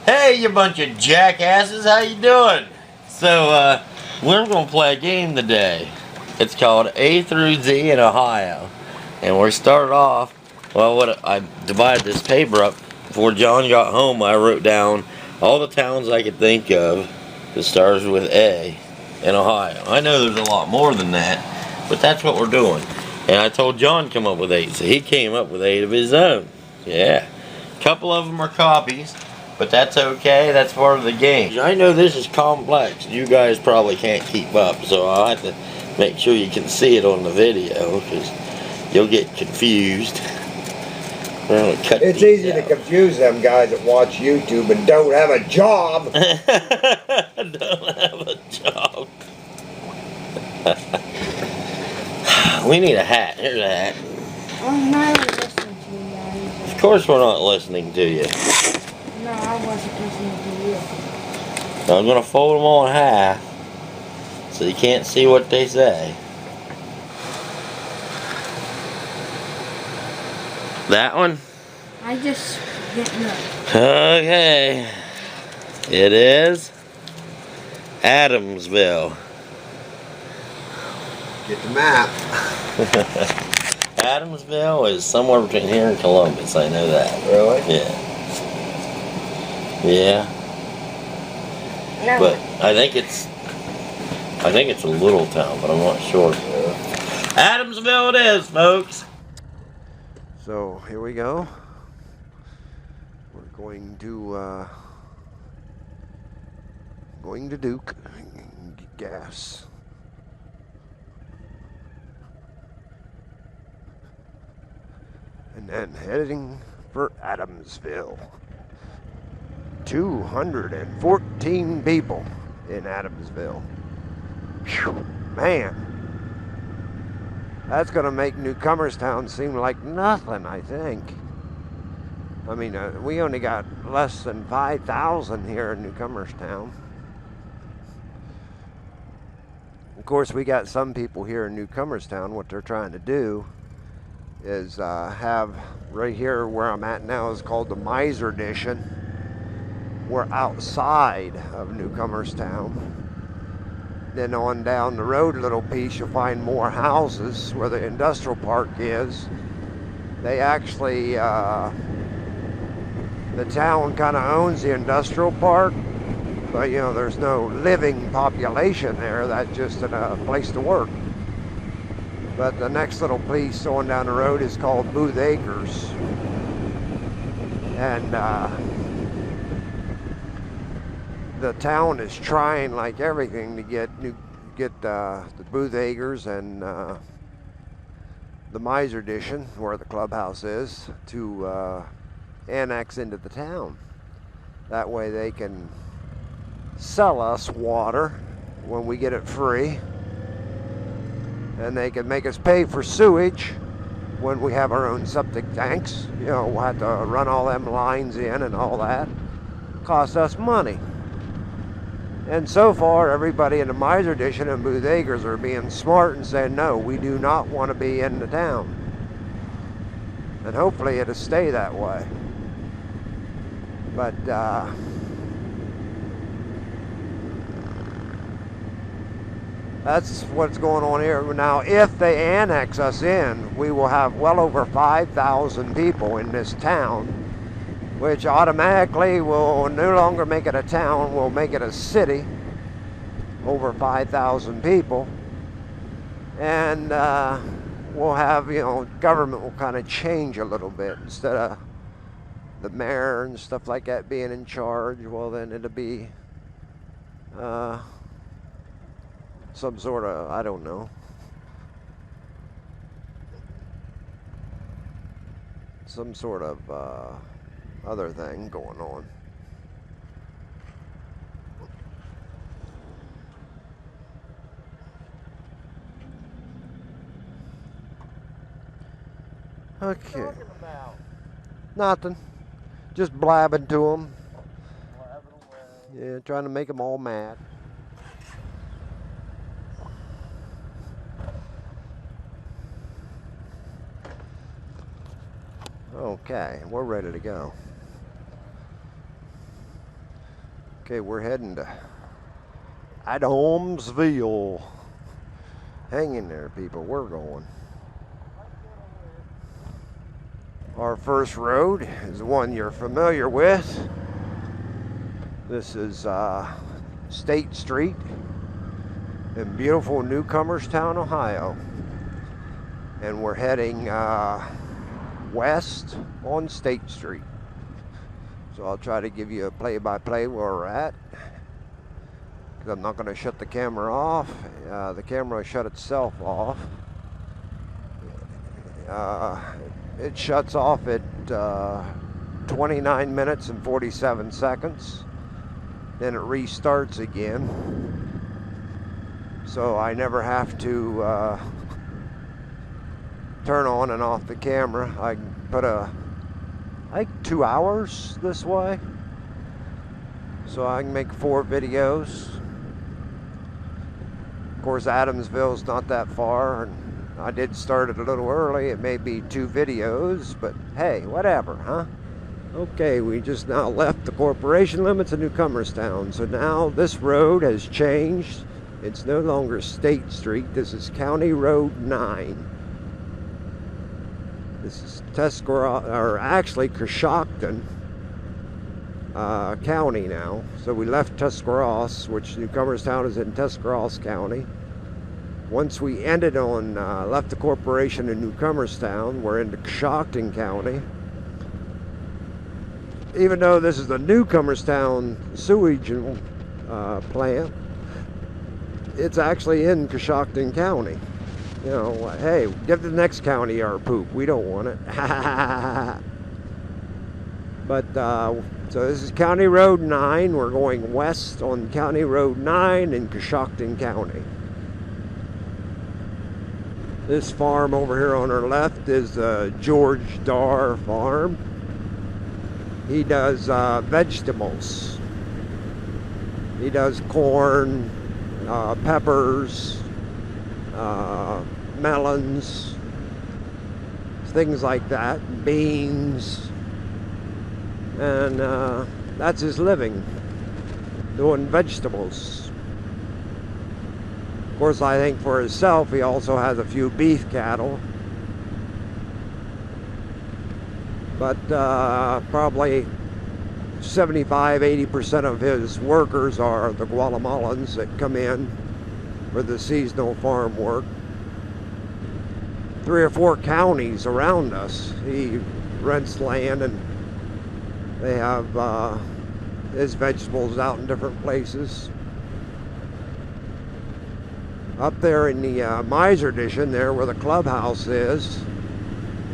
Hey, you bunch of jackasses, how you doing? So, we're gonna play a game today. It's called A through Z in Ohio. And we're started off, well, I divided this paper up. Before John got home, I wrote down all the towns I could think of that starts with A in Ohio. I know there's a lot more than that, but that's what we're doing. And I told John to come up with 8, so he came up with 8 of his own. Yeah. A couple of them are copies. But that's okay, that's part of the game. I know this is complex. You guys probably can't keep up, so I'll have to make sure you can see it on the video, because you'll get confused. It's easy to confuse them guys that watch YouTube and don't have a job. Don't have a job. We need a hat. Here's a hat. I'm not listening to you guys. Of course we're not listening to you. No, I wasn't listening to you. I'm going to fold them on half so you can't see what they say. That one? I just didn't know. Okay. It is Adamsville. Get the map. Adamsville is somewhere between here and Columbus, I know that. Really? Yeah. Yeah. No. But I think it's a little town, but I'm not sure. Adamsville it is, folks. So here we go. We're going to Duke and get gas. And then heading for Adamsville. 214 people in Adamsville. Whew, man, that's going to make Newcomerstown seem like nothing, I think. I mean, we only got less than 5,000 here in Newcomerstown. Of course, we got some people here in Newcomerstown. What they're trying to do is have right here where I'm at now is called the Miser Edition. We're outside of Newcomerstown. Then on down the road a little piece, you'll find more houses where the industrial park is. They actually, the town kind of owns the industrial park, but you know, there's no living population there. That's just a place to work. But the next little piece on down the road is called Booth Acres. And the town is trying like everything to get the Booth Acres and the Miser Edition, where the clubhouse is, to annex into the town. That way they can sell us water when we get it free, and they can make us pay for sewage when we have our own septic tanks. You know, we'll have to run all them lines in and all that. Cost us money. And so far, everybody in the Miser Edition and Booth Acres are being smart and saying, no, we do not want to be in the town. And hopefully it'll stay that way. But that's what's going on here. Now, if they annex us in, we will have well over 5,000 people in this town, which automatically will no longer make it a town, we'll make it a city, over 5,000 people. And we'll have, you know, government will kind of change a little bit. Instead of the mayor and stuff like that being in charge, well then it'll be some sort of, I don't know, some sort of other thing going on. Okay. What are you talking about? Nothing. Just blabbing to them. Blabbing away. Yeah, trying to make them all mad. Okay, we're ready to go. Okay, we're heading to Adamsville. Hang in there, people. We're going. Our first road is one you're familiar with. This is State Street in beautiful Newcomerstown, Ohio. And we're heading west on State Street. So I'll try to give you a play-by-play where we're at. Because I'm not going to shut the camera off. The camera shut itself off. It shuts off at 29 minutes and 47 seconds. Then it restarts again. So I never have to turn on and off the camera. I can put like 2 hours this way. So I can make 4 videos. Of course, Adamsville's not that far, and I did start it a little early. It may be 2 videos, but hey, whatever, huh? Okay, we just now left the corporation limits of Newcomerstown. So now this road has changed. It's no longer State Street. This is County Road 9. This is Tuscarawas, or actually Coshocton County now. So we left Tuscarawas, which Newcomerstown is in Tuscarawas County. Once we ended on, left the corporation in Newcomerstown, we're into Coshocton County. Even though this is the Newcomerstown sewage plant, it's actually in Coshocton County. You know, hey, give the next county our poop. We don't want it. But, so this is County Road 9. We're going west on County Road 9 in Coshocton County. This farm over here on our left is George Darr Farm. He does vegetables. He does corn, peppers, melons, things like that, beans, and that's his living, doing vegetables. Of course, I think for himself, he also has a few beef cattle, but probably 75–80% of his workers are the Guatemalans that come in for the seasonal farm work. 3 or 4 counties around us, he rents land, and they have his vegetables out in different places. Up there in the Miser Edition, there where the clubhouse is,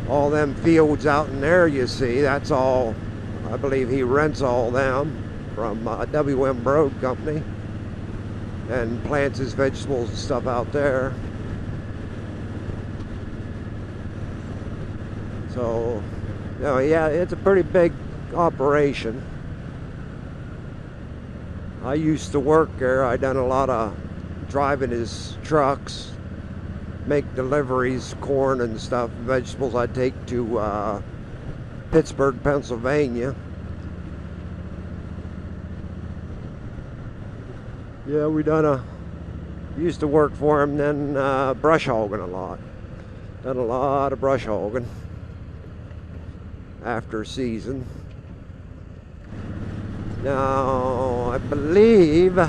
all them fields out in there you see, that's all, I believe he rents all them from W.M. Broad Company, and plants his vegetables and stuff out there. So, you know, yeah, it's a pretty big operation. I used to work there. I done a lot of driving his trucks, make deliveries, corn and stuff, vegetables I'd take to Pittsburgh, Pennsylvania. Yeah, used to work for him, then brush hogging a lot. Done a lot of brush hogging after season. Now, I believe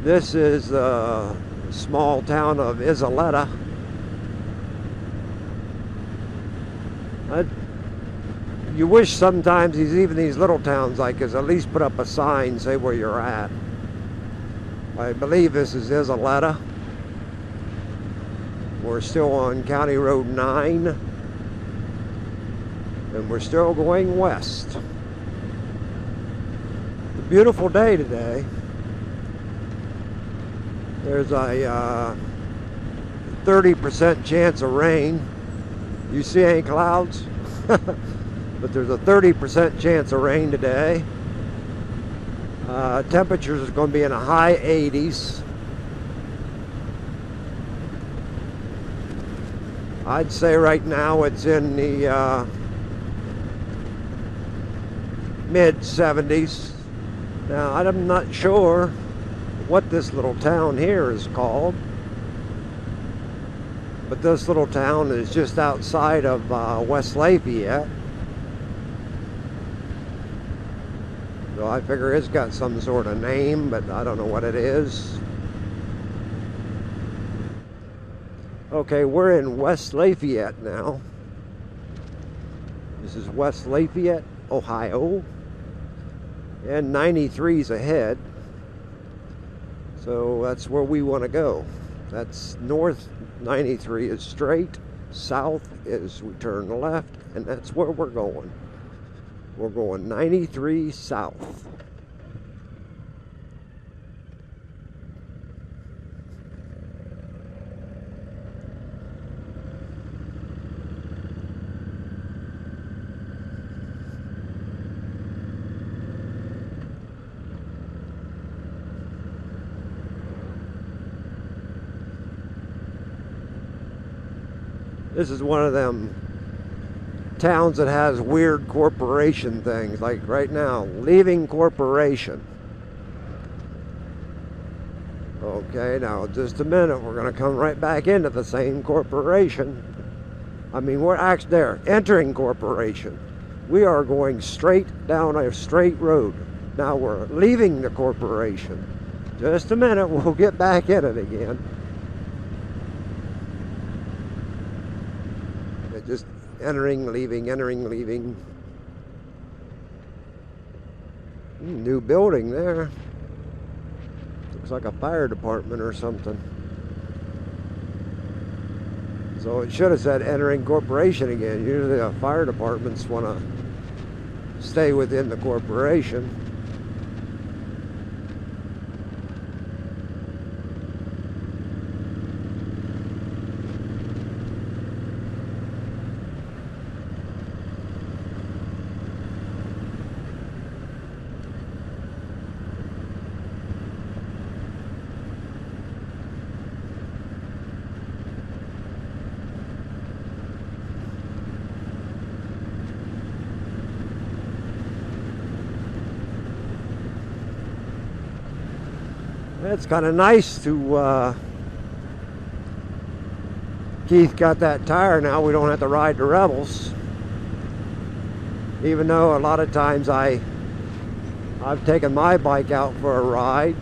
this is a small town of Isoletta. You wish sometimes even these little towns like this at least put up a sign, say where you're at. I believe this is Isoletta. We're still on County Road 9, and we're still going west. A beautiful day today. There's a 30% chance of rain. You see any clouds? But there's a 30% chance of rain today. Temperatures is going to be in the high 80s. I'd say right now it's in the mid 70s. Now, I'm not sure what this little town here is called, but this little town is just outside of West Lafayette. So I figure it's got some sort of name, but I don't know what it is. Okay, we're in West Lafayette now. This is West Lafayette, Ohio. And 93's ahead. So that's where we want to go. That's north. 93 is straight. South is we turn left. And that's where we're going. We're going 93 south. This is one of them towns that has weird corporation things. Like right now, leaving corporation. Okay, now just a minute, we're going to come right back into the same corporation. I mean, we're actually there, entering corporation. We are going straight down a straight road. Now we're leaving the corporation. Just a minute, we'll get back in it again. Just entering, leaving, entering, leaving. New building there. Looks like a fire department or something. So it should have said entering corporation again. Usually fire departments want to stay within the corporation. It's kind of nice to, Keith got that tire now, we don't have to ride the Rebels. Even though a lot of times I've taken my bike out for a ride.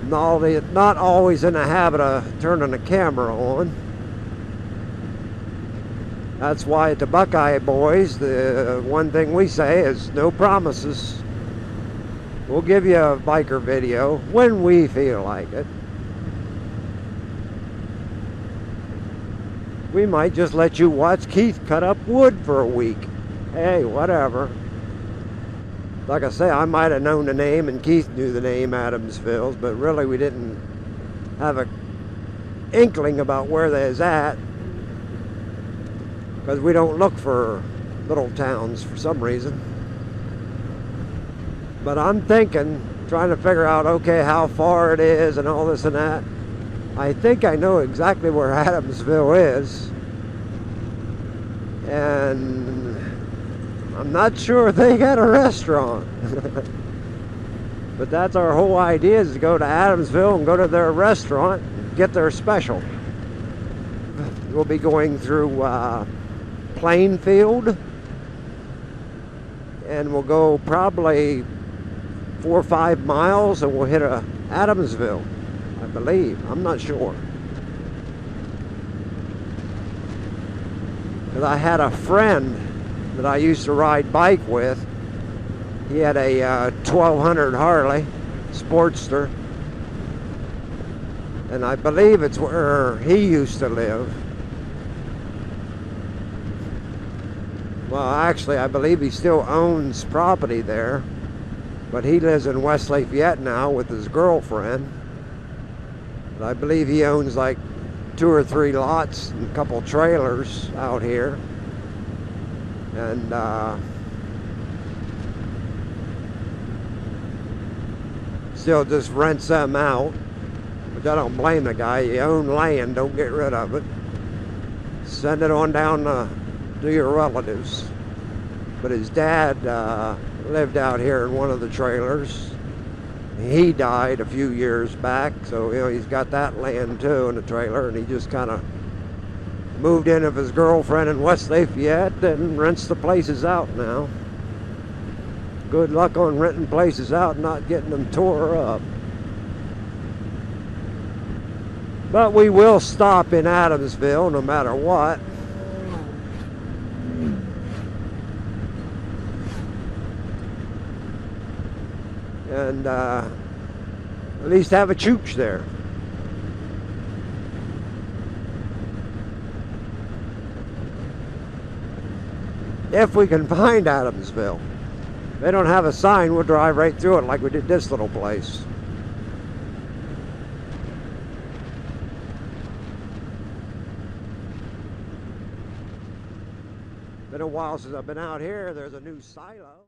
Not always in the habit of turning the camera on. That's why at the Buckeye Boys, the one thing we say is no promises. We'll give you a biker video when we feel like it. We might just let you watch Keith cut up wood for a week. Hey, whatever. Like I say, I might have known the name and Keith knew the name Adamsville, but really we didn't have an inkling about where they was at, because we don't look for little towns for some reason. But I'm thinking, trying to figure out, okay, how far it is and all this and that. I think I know exactly where Adamsville is. And I'm not sure if they got a restaurant. But that's our whole idea, is to go to Adamsville and go to their restaurant and get their special. We'll be going through Plainfield. And we'll go probably 4 or 5 miles and we'll hit Adamsville, I believe. I'm not sure. Because I had a friend that I used to ride bike with. He had a 1200 Harley Sportster. And I believe it's where he used to live. Well, actually, I believe he still owns property there. But he lives in West Lafayette now with his girlfriend. But I believe he owns like 2 or 3 lots and a couple trailers out here. And still just rents them out. Which I don't blame the guy. You own land, don't get rid of it. Send it on down to your relatives. But his dad lived out here in one of the trailers. He died a few years back, so you know he's got that land too in the trailer, and he just kind of moved in with his girlfriend in West Lafayette and rents the places out now. Good luck on renting places out and not getting them tore up. But we will stop in Adamsville no matter what. And at least have a chooch there. If we can find Adamsville. If they don't have a sign, we'll drive right through it like we did this little place. Been a while since I've been out here. There's a new silo.